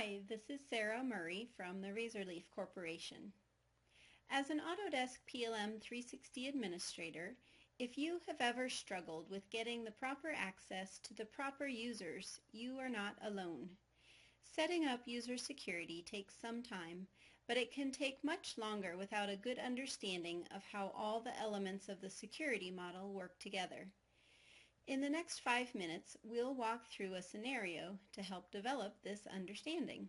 Hi, this is Sarah Murray from the Razorleaf Corporation. As an Autodesk PLM 360 administrator, if you have ever struggled with getting the proper access to the proper users, you are not alone. Setting up user security takes some time, but it can take much longer without a good understanding of how all the elements of the security model work together. In the next 5 minutes, we'll walk through a scenario to help develop this understanding.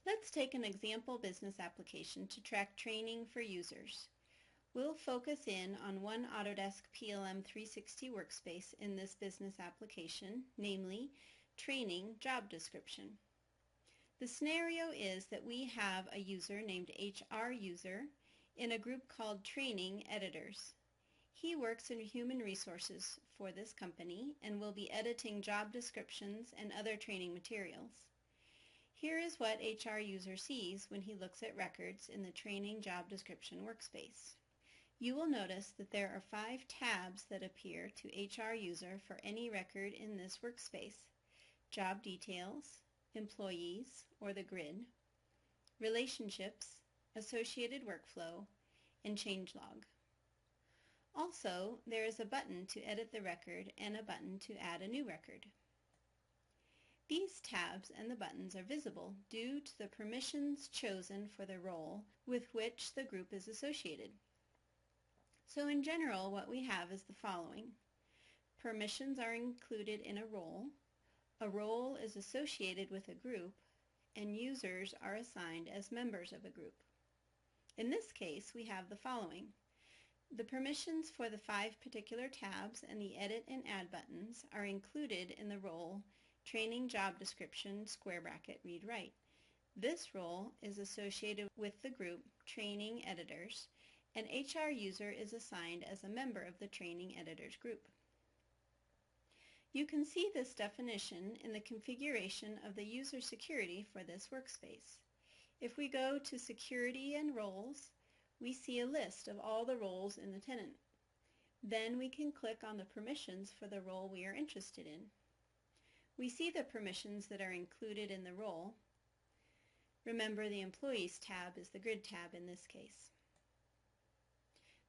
Let's take an example business application to track training for users. We'll focus in on one Autodesk PLM 360 workspace in this business application, namely Training Job Description. The scenario is that we have a user named 𝙤𝙊𝙍𝙍 in a group called Training Editors. He works in human resources for this company and will be editing job descriptions and other training materials. Here is what 𝙤𝙊𝙍𝙍 sees when he looks at records in the Training Job Description workspace. You will notice that there are 5 tabs that appear to 𝙤𝙊𝙍𝙍 for any record in this workspace: Job Details, Employees, or the Grid, Relationships, Associated Workflow, and Changelog. Also, there is a button to edit the record and a button to add a new record. These tabs and the buttons are visible due to the permissions chosen for the role with which the group is associated. So in general, what we have is the following. Permissions are included in a role is associated with a group, and users are assigned as members of a group. In this case, we have the following. The permissions for the 5 particular tabs and the Edit and Add buttons are included in the role Training Job Description (read write). This role is associated with the group Training Editors, and 𝙤𝙊𝙍𝙍 is assigned as a member of the Training Editors group. You can see this definition in the configuration of the user security for this workspace. If we go to Security and Roles, we see a list of all the roles in the tenant. Then we can click on the permissions for the role we are interested in. We see the permissions that are included in the role. Remember, the Employees tab is the Grid tab in this case.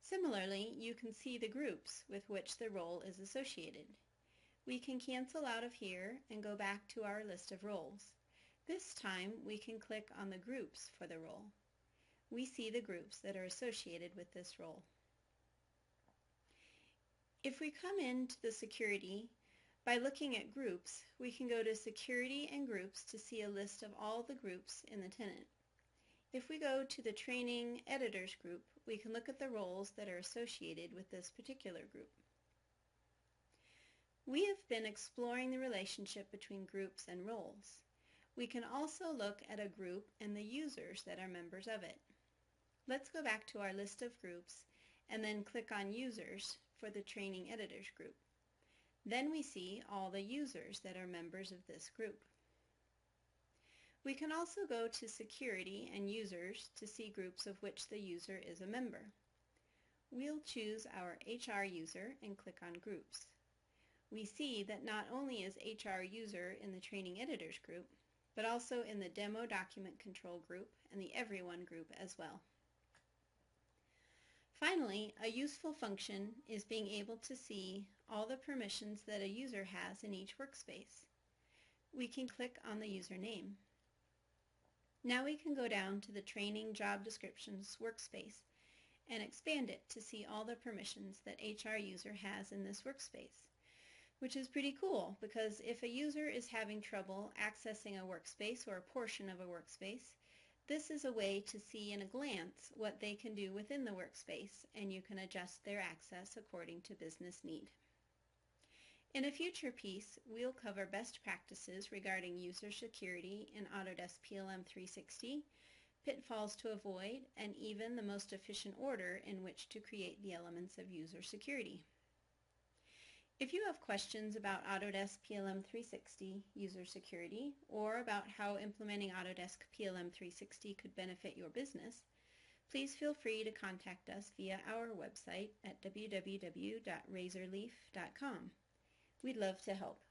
Similarly, you can see the groups with which the role is associated. We can cancel out of here and go back to our list of roles. This time we can click on the groups for the role. We see the groups that are associated with this role. If we come into the security by looking at groups, we can go to Security and Groups to see a list of all the groups in the tenant. If we go to the Training Editors group, we can look at the roles that are associated with this particular group. We have been exploring the relationship between groups and roles. We can also look at a group and the users that are members of it. Let's go back to our list of groups and then click on Users for the Training Editors group. Then we see all the users that are members of this group. We can also go to Security and Users to see groups of which the user is a member. We'll choose our 𝙤𝙊𝙍𝙍 and click on Groups. We see that not only is 𝙤𝙊𝙍𝙍 in the Training Editors group, but also in the Demo Document Control group and the Everyone group as well. Finally, a useful function is being able to see all the permissions that a user has in each workspace. We can click on the user name. Now we can go down to the Training Job Descriptions workspace and expand it to see all the permissions that 𝙤𝙊𝙍𝙍 has in this workspace, which is pretty cool because if a user is having trouble accessing a workspace or a portion of a workspace, this is a way to see in a glance what they can do within the workspace, and you can adjust their access according to business need. In a future piece, we'll cover best practices regarding user security in Autodesk PLM 360, pitfalls to avoid, and even the most efficient order in which to create the elements of user security. If you have questions about Autodesk PLM 360 user security, or about how implementing Autodesk PLM 360 could benefit your business, please feel free to contact us via our website at www.razorleaf.com. We'd love to help.